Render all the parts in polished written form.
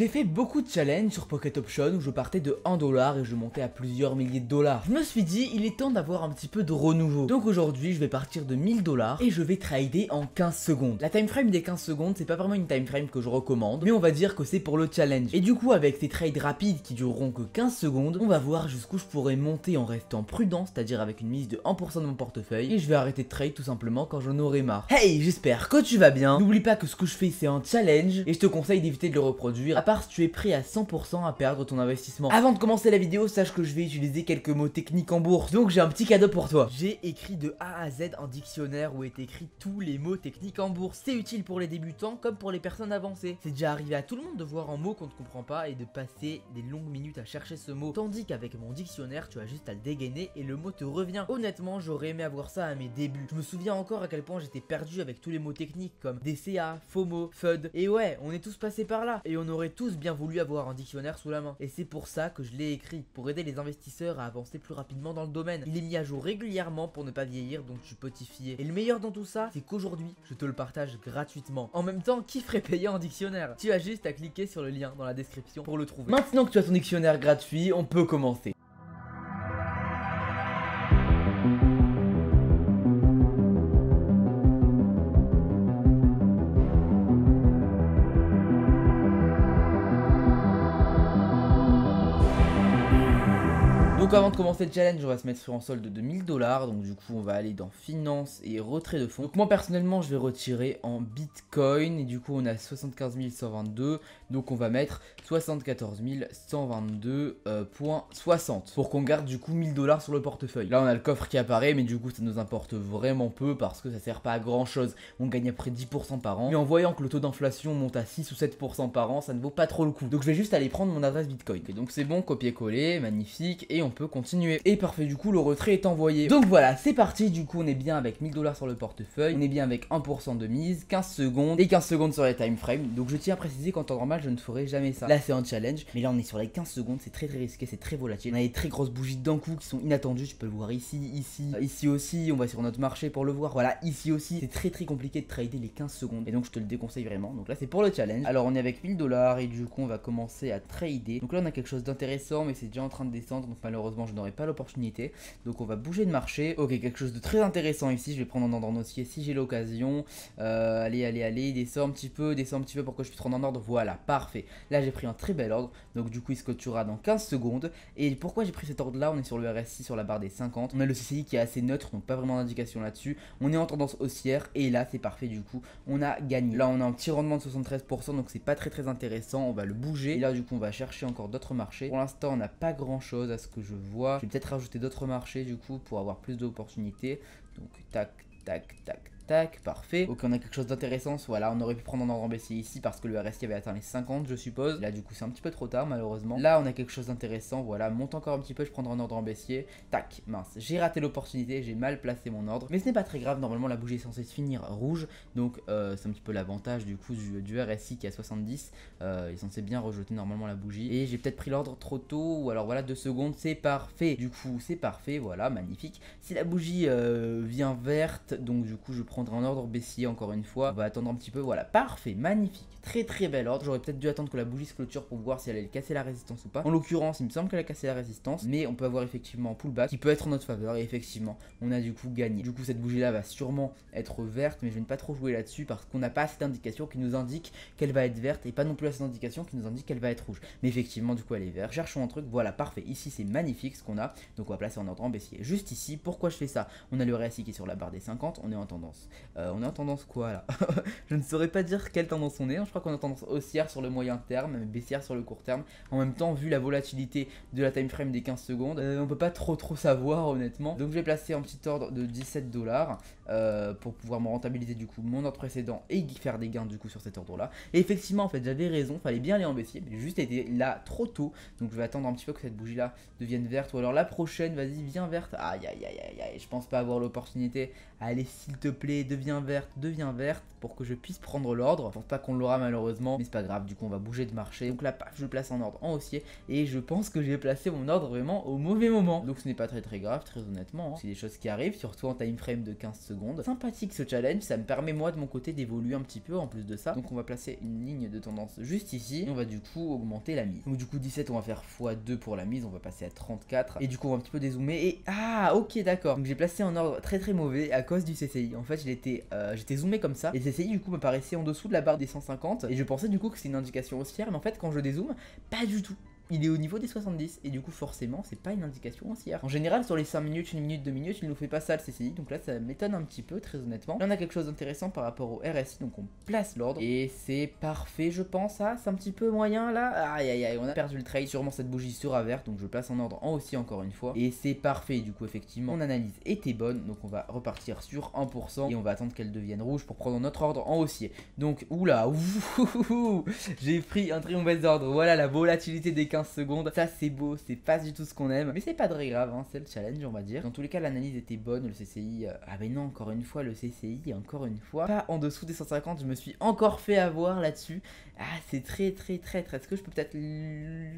J'ai fait beaucoup de challenges sur Pocket Option où je partais de 1$ et je montais à plusieurs milliers de dollars. Je me suis dit, il est temps d'avoir un petit peu de renouveau. Donc aujourd'hui, je vais partir de 1000$ et je vais trader en 15 secondes. La time frame des 15 secondes, c'est pas vraiment une time frame que je recommande, mais on va dire que c'est pour le challenge. Et du coup, avec ces trades rapides qui dureront que 15 secondes, on va voir jusqu'où je pourrais monter en restant prudent, c'est-à-dire avec une mise de 1% de mon portefeuille, et je vais arrêter de trade tout simplement quand j'en aurai marre. Hey, j'espère que tu vas bien. N'oublie pas que ce que je fais c'est un challenge et je te conseille d'éviter de le reproduire, à part si tu es prêt à 100% à perdre ton investissement. Avant de commencer la vidéo, sache que je vais utiliser quelques mots techniques en bourse, donc j'ai un petit cadeau pour toi. J'ai écrit de A à Z un dictionnaire où est écrit tous les mots techniques en bourse. C'est utile pour les débutants comme pour les personnes avancées. C'est déjà arrivé à tout le monde de voir un mot qu'on ne comprend pas et de passer des longues minutes à chercher ce mot, tandis qu'avec mon dictionnaire tu as juste à le dégainer et le mot te revient. Honnêtement, j'aurais aimé avoir ça à mes débuts. Je me souviens encore à quel point j'étais perdu avec tous les mots techniques comme DCA, FOMO, FUD. Et ouais, on est tous passés par là et on aurait tous bien voulu avoir un dictionnaire sous la main. Et c'est pour ça que je l'ai écrit, pour aider les investisseurs à avancer plus rapidement dans le domaine. Il est mis à jour régulièrement pour ne pas vieillir, donc tu peux t'y fier. Et le meilleur dans tout ça, c'est qu'aujourd'hui, je te le partage gratuitement. En même temps, qui ferait payer un dictionnaire? Tu as juste à cliquer sur le lien dans la description pour le trouver. Maintenant que tu as ton dictionnaire gratuit, on peut commencer. Donc avant de commencer le challenge, on va se mettre sur un solde de 1000$. Donc du coup on va aller dans finance et retrait de fonds. Donc moi personnellement je vais retirer en bitcoin. Et du coup on a 75 122. Donc on va mettre 74 122,60 pour qu'on garde du coup 1000$ sur le portefeuille. Là on a le coffre qui apparaît, mais du coup ça nous importe vraiment peu parce que ça sert pas à grand chose. On gagne à peu près 10% par an. Mais en voyant que le taux d'inflation monte à 6 ou 7% par an, ça ne vaut pas trop le coup. Donc je vais juste aller prendre mon adresse bitcoin. Et donc c'est bon, copier-coller, magnifique. Et on peut continuer. Et parfait, du coup le retrait est envoyé. Donc voilà, c'est parti. Du coup on est bien avec 1000$ sur le portefeuille. On est bien avec 1% de mise, 15 secondes et 15 secondes sur les time frames. Donc je tiens à préciser qu'en temps normal je ne ferai jamais ça. Là c'est un challenge, mais là on est sur les 15 secondes. C'est très risqué, c'est très volatile. On a des très grosses bougies d'un coup qui sont inattendues. Tu peux le voir ici, ici aussi. On va sur notre marché pour le voir. Voilà, ici aussi. C'est très compliqué de trader les 15 secondes. Et donc je te le déconseille vraiment. Donc là c'est pour le challenge. Alors on est avec 1000$ et du coup on va commencer à trader. Donc là on a quelque chose d'intéressant, mais c'est déjà en train de descendre. Donc malheureusement je n'aurai pas l'opportunité. Donc on va bouger de marché. Ok, quelque chose de très intéressant ici. Je vais prendre un ordre en haussier si j'ai l'occasion. Allez, descends un petit peu pour que je puisse prendre en ordre. Voilà, parfait. Là j'ai pris un très bel ordre. Donc du coup il se clôturera dans 15 secondes. Et pourquoi j'ai pris cet ordre là? On est sur le RSI, sur la barre des 50. On a le CCI qui est assez neutre, donc pas vraiment d'indication là-dessus. On est en tendance haussière et là c'est parfait, du coup on a gagné. Là on a un petit rendement de 73%, donc c'est pas très intéressant. On va le bouger. Et là du coup on va chercher encore d'autres marchés. Pour l'instant on n'a pas grand chose à ce que je vois. Je vais peut-être rajouter d'autres marchés du coup pour avoir plus d'opportunités. Donc tac, parfait. Ok, on a quelque chose d'intéressant. Voilà, on aurait pu prendre un ordre en baissier ici parce que le RSI avait atteint les 50, je suppose. Là, du coup, c'est un petit peu trop tard, malheureusement. Là, on a quelque chose d'intéressant. Voilà, monte encore un petit peu. Je prendrai un ordre en baissier. Tac, mince. J'ai raté l'opportunité. J'ai mal placé mon ordre. Mais ce n'est pas très grave. Normalement, la bougie est censée se finir rouge. Donc, c'est un petit peu l'avantage du coup du RSI qui est à 70. Il est censé bien rejeter normalement la bougie. Et j'ai peut-être pris l'ordre trop tôt. Ou alors, voilà, 2 secondes. C'est parfait. Du coup, c'est parfait. Voilà, magnifique. Si la bougie vient verte, donc du coup, je prends un ordre baissier encore une fois. On va attendre un petit peu. Voilà, parfait, magnifique. Très bel ordre. J'aurais peut-être dû attendre que la bougie se clôture pour voir si elle allait casser la résistance ou pas. En l'occurrence, il me semble qu'elle a cassé la résistance, mais on peut avoir effectivement un pullback qui peut être en notre faveur. Et effectivement, on a du coup gagné. Du coup, cette bougie là va sûrement être verte, mais je vais ne pas trop jouer là-dessus parce qu'on n'a pas assez d'indications qui nous indiquent qu'elle va être verte et pas non plus assez d'indications qui nous indiquent qu'elle va être rouge. Mais effectivement, du coup, elle est verte. Cherchons un truc. Voilà, parfait. Ici, c'est magnifique ce qu'on a. Donc, on va placer en ordre en baissier. Juste ici, pourquoi je fais ça? On a le RSI qui est sur la barre des 50. On est en tendance. On est en tendance quoi là? Je ne saurais pas dire quelle tendance on est. Je crois qu'on a tendance haussière sur le moyen terme, mais baissière sur le court terme. En même temps, vu la volatilité de la time frame des 15 secondes, on peut pas trop savoir honnêtement. Donc je vais placer un petit ordre de 17$ pour pouvoir me rentabiliser du coup mon ordre précédent et faire des gains du coup sur cet ordre là. Et effectivement en fait j'avais raison, fallait bien aller en baissier, mais j'ai juste été là trop tôt. Donc je vais attendre un petit peu que cette bougie là devienne verte, ou alors la prochaine, vas-y viens verte. Aïe, je pense pas avoir l'opportunité. Allez s'il te plaît, deviens verte pour que je puisse prendre l'ordre. Je pense pas qu'on l'aura malheureusement, mais c'est pas grave, du coup on va bouger de marché. Donc là paf, je le place en ordre en haussier et je pense que j'ai placé mon ordre vraiment au mauvais moment. Donc ce n'est pas très grave, très honnêtement, hein. C'est des choses qui arrivent, surtout en time frame de 15 secondes. secondes. Sympathique ce challenge, ça me permet moi de mon côté d'évoluer un petit peu en plus de ça. Donc on va placer une ligne de tendance juste ici, et on va du coup augmenter la mise. Donc du coup 17 on va faire x2 pour la mise, on va passer à 34, et du coup on va un petit peu dézoomer, et ah ok d'accord, donc j'ai placé en ordre très mauvais à cause du CCI. En fait j'étais zoomé comme ça, et le CCI du coup me paraissait en dessous de la barre des 150, et je pensais du coup que c'est une indication haussière, mais en fait quand je dézoome, pas du tout. Il est au niveau des 70 et du coup forcément c'est pas une indication haussière. En général sur les 5 minutes, 1 minute, 2 minutes il nous fait pas ça le CCI, donc là ça m'étonne un petit peu très honnêtement. Là on a quelque chose d'intéressant par rapport au RSI, donc on place l'ordre et c'est parfait je pense. Ah c'est un petit peu moyen là, aïe aïe aïe on a perdu le trade, sûrement cette bougie sera verte donc je place en ordre en haussier encore une fois et c'est parfait. Du coup effectivement mon analyse était bonne, donc on va repartir sur 1% et on va attendre qu'elle devienne rouge pour prendre notre ordre en haussier. Donc oula, j'ai pris un très mauvais ordre, voilà la volatilité des 15 secondes, ça c'est beau, c'est pas du tout ce qu'on aime, mais c'est pas très grave, hein, c'est le challenge on va dire. Dans tous les cas l'analyse était bonne, le CCI, ah mais non encore une fois le CCI, encore une fois, pas en dessous des 150, je me suis encore fait avoir là-dessus. Ah c'est très, est-ce que je peux peut-être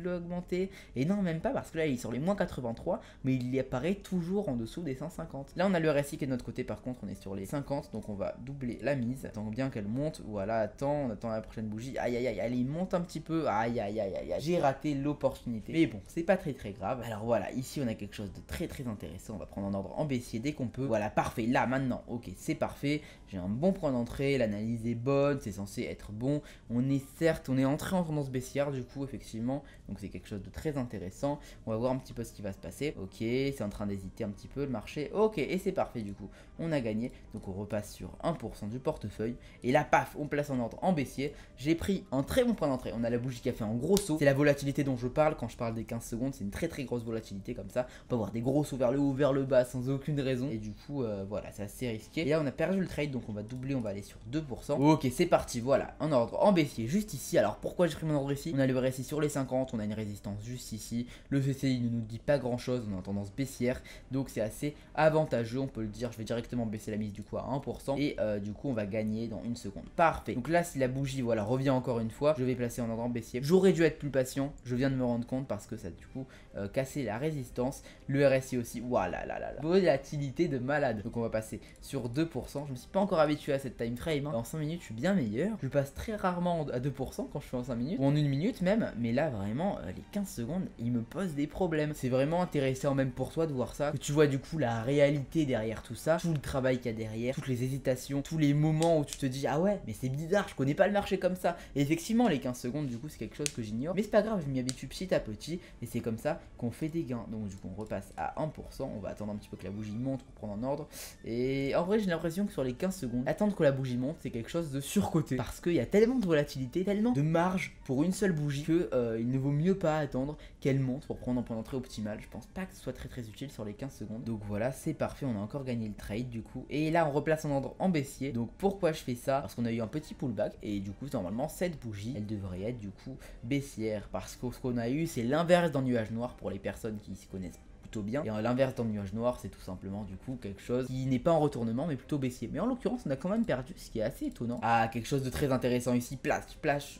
l'augmenter? Et non même pas parce que là il est sur les moins 83, mais il y apparaît toujours en dessous des 150. Là on a le RSI qui est de notre côté, par contre on est sur les 50, donc on va doubler la mise, attends bien qu'elle monte, voilà, attends, on attend la prochaine bougie, aïe aïe aïe, allez il monte un petit peu, aïe aïe aïe aïe, j'ai raté l'opportunité, mais bon c'est pas très grave. Alors voilà, ici on a quelque chose de très intéressant, on va prendre un ordre en baissier dès qu'on peut, voilà parfait, là maintenant, ok c'est parfait, j'ai un bon point d'entrée, l'analyse est bonne, c'est censé être bon, on est entré en tendance baissière du coup effectivement, donc c'est quelque chose de très intéressant, on va voir un petit peu ce qui va se passer, ok c'est en train d'hésiter un petit peu le marché, ok et c'est parfait du coup, on a gagné, donc on repasse sur 1% du portefeuille, et là paf, on place en ordre en baissier, j'ai pris un très bon point d'entrée, on a la bougie qui a fait un gros saut, c'est la volatilité dont je parle, quand je parle des 15 secondes, c'est une très grosse volatilité comme ça, on peut avoir des gros sauts vers le haut, vers le bas sans aucune raison, et du coup voilà c'est assez risqué, et là on a perdu le trade donc on va doubler, on va aller sur 2%, ok c'est parti, voilà, un ordre en baissier juste ici. Alors pourquoi j'ai pris mon ordre ici? On a le RSI sur les 50, on a une résistance juste ici, le CCI ne nous dit pas grand chose, on est en tendance baissière, donc c'est assez avantageux on peut le dire. Je vais directement baisser la mise du coup à 1%, et du coup on va gagner dans une seconde, parfait. Donc là si la bougie voilà revient encore une fois, je vais placer en ordre en baissier, j'aurais dû être plus patient, je viens de me rendre compte parce que ça a du coup cassé la résistance, le RSI aussi, voilà la volatilité de malade. Donc on va passer sur 2%, je me suis pas encore habitué à cette time frame, hein. En 5 minutes je suis bien meilleur, je passe très rarement à 2% quand je suis en 5 minutes, ou en 1 minute même, mais là vraiment les 15 secondes ils me posent des problèmes. C'est vraiment intéressant même pour toi de voir ça, que tu vois du coup la réalité derrière tout ça, tout le travail qu'il y a derrière, toutes les hésitations, tous les moments où tu te dis ah ouais mais c'est bizarre, je connais pas le marché comme ça, et effectivement les 15 secondes du coup c'est quelque chose que j'ignore, mais c'est pas grave, je m'y habitue petit à petit, et c'est comme ça qu'on fait des gains. Donc du coup on repasse à 1%, on va attendre un petit peu que la bougie monte pour prendre en ordre, et en vrai j'ai l'impression que sur les 15 secondes, attendre que la bougie monte c'est quelque chose de surcoté, parce qu'il y a tellement de volatilité, tellement de marge pour une seule bougie que il ne vaut mieux pas attendre qu'elle monte pour prendre un point d'entrée optimal. Je pense pas que ce soit très utile sur les 15 secondes. Donc voilà, c'est parfait, on a encore gagné le trade du coup. Et là on replace en ordre en baissier. Donc pourquoi je fais ça? Parce qu'on a eu un petit pullback et du coup normalement cette bougie elle devrait être du coup baissière, parce que ce qu'on a eu c'est l'inverse d'un nuage noir pour les personnes qui s'y connaissent bien, et l'inverse dans le nuage noir c'est tout simplement du coup quelque chose qui n'est pas en retournement mais plutôt baissier, mais en l'occurrence on a quand même perdu, ce qui est assez étonnant. Ah quelque chose de très intéressant ici, place,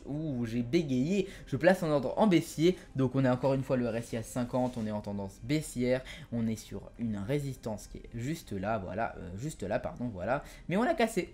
ouh j'ai bégayé, je place en ordre en baissier, donc on a encore une fois le RSI à 50, on est en tendance baissière, on est sur une résistance qui est juste là, voilà, voilà, mais on l'a cassé,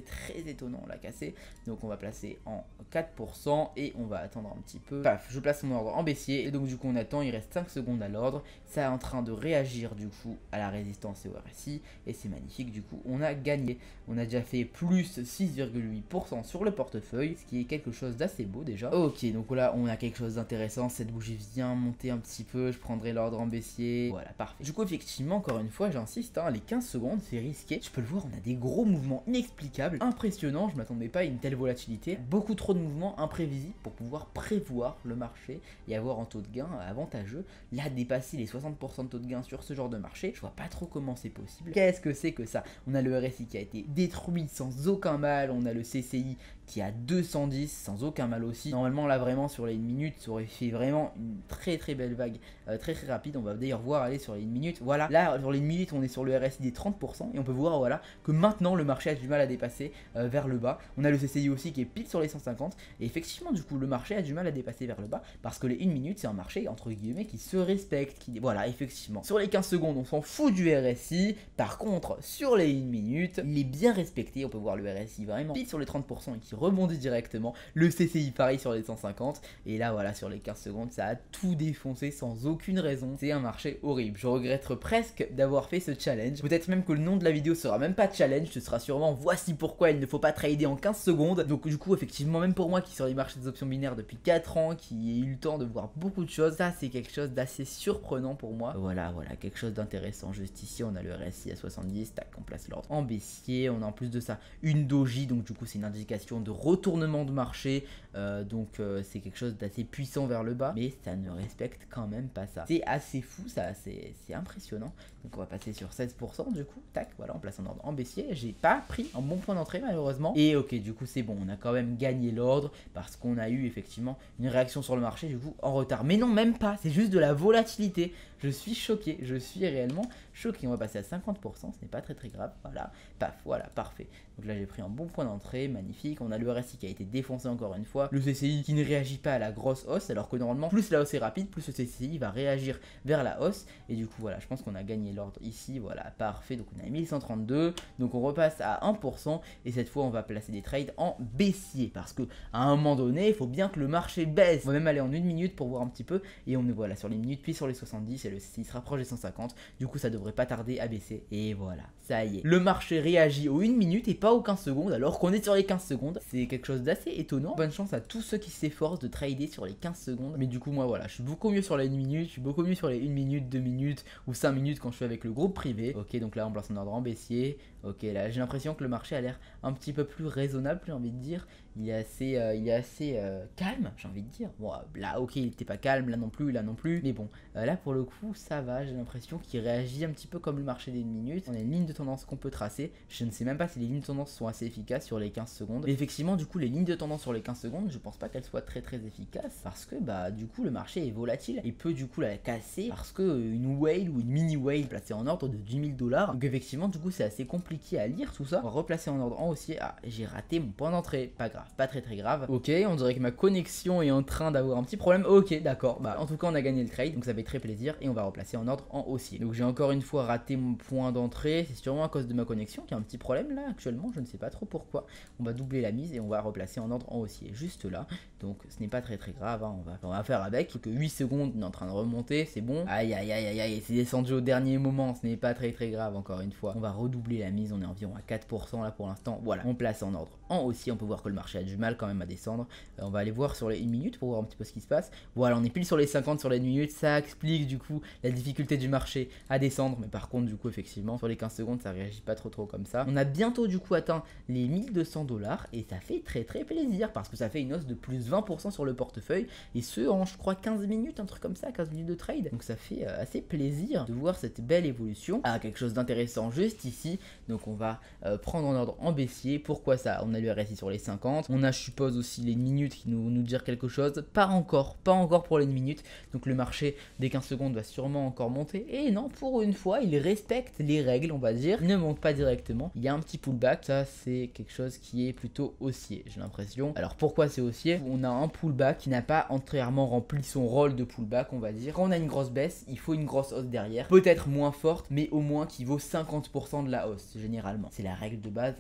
très étonnant, on l'a cassé, donc on va placer en 4% et on va attendre un petit peu, paf, je place mon ordre en baissier, et donc du coup on attend, il reste 5 secondes à l'ordre, ça est en train de réagir du coup à la résistance et au RSI, et c'est magnifique, du coup on a gagné, on a déjà fait plus 6,8% sur le portefeuille, ce qui est quelque chose d'assez beau déjà. Ok, donc là on a quelque chose d'intéressant, cette bougie vient monter un petit peu, je prendrai l'ordre en baissier, voilà parfait. Du coup effectivement encore une fois j'insiste, hein, les 15 secondes c'est risqué, tu peux le voir, on a des gros mouvements inexplicables, impressionnants, je m'attendais pas à une telle volatilité, beaucoup trop de mouvements imprévisibles pour pouvoir prévoir le marché et avoir un taux de gain avantageux. Là dépasser les 60% de taux de gain sur ce genre de marché, je vois pas trop comment c'est possible. Qu'est-ce que c'est que ça? On a le RSI qui a été détruit sans aucun mal, on a le CCI qui est à 210 sans aucun mal aussi. Normalement là vraiment sur les 1 minute ça aurait fait vraiment une très belle vague, très rapide. On va d'ailleurs voir aller sur les 1 minute. Voilà, là sur les 1 minute on est sur le RSI des 30% et on peut voir voilà que maintenant le marché a du mal à dépasser vers le bas. On a le CCI aussi qui est pile sur les 150 et effectivement du coup le marché a du mal à dépasser vers le bas parce que les 1 minute c'est un marché entre guillemets qui se respecte, qui voilà effectivement. Sur les 15 secondes on s'en fout du RSI, par contre sur les 1 minute il est bien respecté. On peut voir le RSI vraiment pile sur les 30% et qui rebondit directement. Le CCI pareil sur les 150 et là voilà sur les 15 secondes ça a tout défoncé sans aucune raison. C'est un marché horrible. Je regrette presque d'avoir fait ce challenge. Peut-être même que le nom de la vidéo sera même pas challenge, ce sera sûrement voici pourquoi il ne faut pas trader en 15 secondes. Donc du coup effectivement même pour moi qui sur les marchés des options binaires depuis 4 ans, qui ai eu le temps de voir beaucoup de choses, ça c'est quelque chose d'assez surprenant pour moi. Voilà quelque chose d'intéressant. Juste ici on a le RSI à 70, tac on place l'ordre en baissier. On a en plus de ça une doji, donc du coup c'est une indication de retournement de marché, c'est quelque chose d'assez puissant vers le bas, mais ça ne respecte quand même pas ça. C'est assez fou, ça c'est impressionnant. Donc on va passer sur 16% du coup, tac, voilà, on place en ordre en baissier. J'ai pas pris un bon point d'entrée malheureusement. Et ok, du coup c'est bon, on a quand même gagné l'ordre parce qu'on a eu effectivement une réaction sur le marché du coup en retard. Mais non, même pas, c'est juste de la volatilité. Je suis choqué, je suis réellement choqué. On va passer à 50%, ce n'est pas très grave. Voilà, paf, voilà, parfait. Donc là j'ai pris un bon point d'entrée, magnifique. On a le RSI qui a été défoncé encore une fois. Le CCI qui ne réagit pas à la grosse hausse, alors que normalement plus la hausse est rapide, plus le CCI va réagir vers la hausse. Et du coup voilà, je pense qu'on a gagné l'ordre ici, voilà, parfait. Donc on a 1132, donc on repasse à 1%. Et cette fois on va placer des trades en baissier, parce que à un moment donné, il faut bien que le marché baisse. On va même aller en 1 minute pour voir un petit peu. Et on est voilà sur les minutes, puis sur les 70. Et le CCI se rapproche des 150. Du coup ça devrait pas tarder à baisser. Et voilà, ça y est. Le marché réagit aux 1 minute et pas aux 15 secondes, alors qu'on est sur les 15 secondes. C'est quelque chose d'assez étonnant. Bonne chance à tous ceux qui s'efforcent de trader sur les 15 secondes. Mais du coup moi voilà, je suis beaucoup mieux sur les 1 minute, je suis beaucoup mieux sur les 1 minute, 2 minutes ou 5 minutes quand je suis avec le groupe privé. Ok, donc là on place en ordre en baissier. Ok, là j'ai l'impression que le marché a l'air un petit peu plus raisonnable, j'ai envie de dire. Il est assez calme, j'ai envie de dire. Bon, là ok, il était pas calme, là non plus. Mais bon, là pour le coup ça va, j'ai l'impression qu'il réagit un petit peu comme le marché des 1 minute. On a une ligne de tendance qu'on peut tracer. Je ne sais même pas si les lignes de tendance sont assez efficaces sur les 15 secondes. Mais effectivement du coup les lignes de tendance sur les 15 secondes, je pense pas qu'elles soient très efficaces, parce que bah du coup le marché est volatile et peut du coup la casser, parce que une whale ou une mini whale placée en ordre de 10 000 $. Donc effectivement du coup c'est assez compliqué à lire tout ça. On va replacer en ordre en haussier. Ah, j'ai raté mon point d'entrée, pas grave, pas très grave. Ok, on dirait que ma connexion est en train d'avoir un petit problème. Ok, d'accord, bah en tout cas on a gagné le trade, donc ça fait très plaisir. Et on va replacer en ordre en haussier. Donc j'ai encore une fois raté mon point d'entrée, c'est sûrement à cause de ma connexion qui a un petit problème là actuellement, je ne sais pas trop pourquoi. On va doubler la mise et on va replacer en ordre en haussier juste là. Donc ce n'est pas très grave, hein. on va faire avec. Que 8 secondes, on est en train de remonter, c'est bon. Aïe, c'est descendu au dernier moment, ce n'est pas très grave encore une fois. On va redoubler la mise, on est environ à 4% là pour l'instant. Voilà, on place en ordre en haussier, on peut voir que le marché a du mal quand même à descendre. On va aller voir sur les 1 minute pour voir un petit peu ce qui se passe. Voilà, on est pile sur les 50 sur les 1 minute, ça explique du coup la difficulté du marché à descendre. Mais par contre du coup effectivement sur les 15 secondes ça réagit pas trop comme ça. On a bientôt du coup atteint les 1200 $ et ça fait très plaisir parce que ça fait une hausse de plus 20% sur le portefeuille, et ce en je crois 15 minutes, un truc comme ça, 15 minutes de trade. Donc ça fait assez plaisir de voir cette belle évolution. Ah, quelque chose d'intéressant juste ici, donc on va prendre en ordre en baissier. Pourquoi ça? On a le RSI sur les 50, on a je suppose aussi les minutes qui nous dire quelque chose. Pas encore pour les minutes, donc le marché des 15 secondes va sûrement encore monter. Et non, pour une fois il respecte les règles, on va dire, il ne monte pas directement, il y a un petit pullback. Ça c'est quelque chose qui est plutôt haussier, j'ai l'impression. Alors pourquoi c'est haussier? On a un pullback qui n'a pas entièrement rempli son rôle de pullback, on va dire. Quand on a une grosse baisse, il faut une grosse hausse derrière, peut-être moins forte, mais au moins qui vaut 50% de la hausse généralement. C'est la règle de base,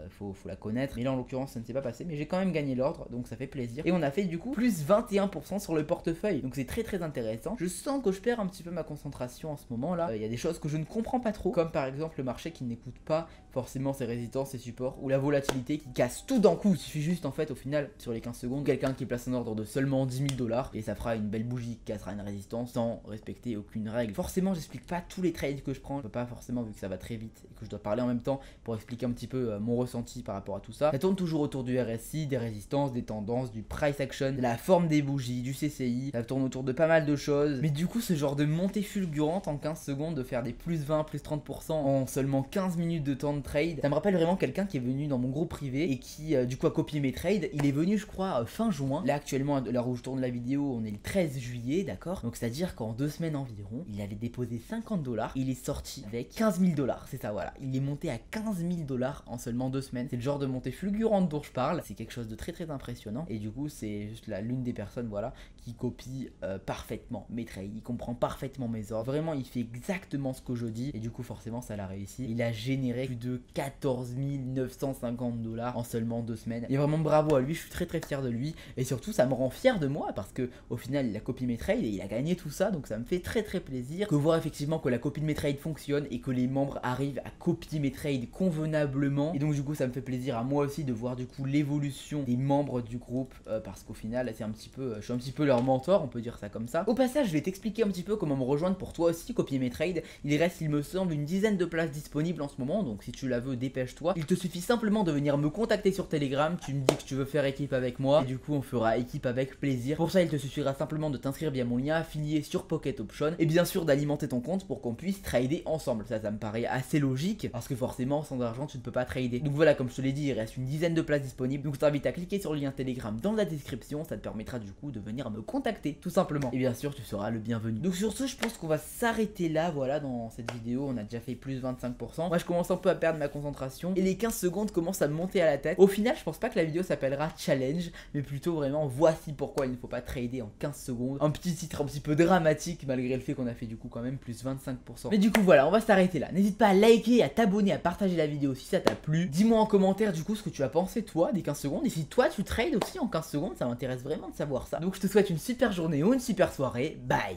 faut la connaître. Mais là en l'occurrence ça ne s'est pas passé, mais j'ai quand même gagné l'ordre, donc ça fait plaisir. Et on a fait du coup plus 21% sur le portefeuille, donc c'est très intéressant. Je sens que je perds un petit peu ma concentration en ce moment là. Il y a des choses que je ne comprends pas trop, comme par exemple le marché qui n'écoute pas forcément ses résistances, ses supports, ou la volatilité qui casse tout d'un coup. Il suffit juste en fait au final sur les 15 secondes, quelqu'un qui place un ordre de seulement 10 000 $ et ça fera une belle bougie qui cassera une résistance sans respecter aucune règle. Forcément j'explique pas tous les trades que je prends, je peux pas forcément, vu que ça va très vite et que je dois parler en même temps pour expliquer un petit peu mon ressenti par rapport à tout ça. Ça tourne toujours autour du RSI, des résistances, des tendances, du price action, de la forme des bougies, du CCI. Ça tourne autour de pas mal de choses. Mais du coup, ce genre de montée fulgurante en 15 secondes, de faire des plus 20, plus 30% en seulement 15 minutes de temps de trade, ça me rappelle vraiment quelqu'un qui est venu dans mon groupe privé et qui du coup a copié mes trades. Il est venu, je crois, fin juin. Là, actuellement, à l'heure où je tourne la vidéo, on est le 13 juillet, d'accord? Donc, c'est-à-dire qu'en 2 semaines environ, il avait déposé 50 $. Il est sorti avec 15 000 $. C'est ça, voilà. Il est monté à 15 000 $ en seulement 2 semaines. C'est le genre de montée fulgurante dont je parle. C'est quelque chose de très très impressionnant. Et du coup, c'est juste l'une des personnes, voilà, qui copie parfaitement mes trades. Il comprend parfaitement mes ordres. Vraiment, il fait exactement ce que je dis. Et du coup, forcément, ça l'a réussi. Il a généré plus de 14 950 $ en seulement 2 semaines. Et vraiment bravo à lui. Je suis très très fier de lui. Et surtout, ça me rend fier de moi parce que au final, il a copié mes trades et il a gagné tout ça. Donc ça me fait très très plaisir de voir effectivement que la copie de mes trades fonctionne et que les membres arrivent à copier mes trades convenablement. Et donc du coup, ça me fait plaisir à moi aussi de voir du coup l'évolution des membres du groupe parce qu'au final, c'est un petit peu, je suis un petit peu leur mentor, on peut dire ça comme ça. Au passage, je vais t'expliquer un petit peu comment me rejoindre pour toi aussi copier mes trades. Il reste, il me semble, une dizaine de places disponibles en ce moment. Donc si tu la veux, dépêche-toi. Il te suffit simplement de venir me contacter sur Telegram. Tu me dis que tu veux faire équipe avec moi et du coup, on fera équipe avec plaisir. Pour ça, il te suffira simplement de t'inscrire via mon lien affilié sur Pocket Option et bien sûr d'alimenter ton compte pour qu'on puisse trader ensemble. Ça me paraît assez logique parce que forcément, sans argent, tu ne peux pas trader. Donc voilà, comme je te l'ai dit, il reste une dizaine de places disponibles. Donc je t'invite à cliquer sur le lien Telegram dans la description. Ça te permettra du coup de venir me contacter tout simplement. Et bien sûr, tu seras le bienvenu. Donc sur ce, je pense qu'on va s'arrêter là. Voilà, dans cette vidéo, on a déjà fait plus 25%. Moi, je commence un peu à perdre ma concentration et les 15 secondes commencent à me monter à la tête. Au final, je pense pas que la vidéo s'appellera challenge, mais plutôt vraiment voici pourquoi il ne faut pas trader en 15 secondes. Un petit titre un petit peu dramatique malgré le fait qu'on a fait du coup quand même plus 25%. Mais du coup voilà, on va s'arrêter là. N'hésite pas à liker, à t'abonner, à partager la vidéo si ça t'a plu. Dis-moi en commentaire du coup ce que tu as pensé toi des 15 secondes et si toi tu trades aussi en 15 secondes, ça m'intéresse vraiment de savoir ça. Donc je te souhaite une super journée ou une super soirée. Bye.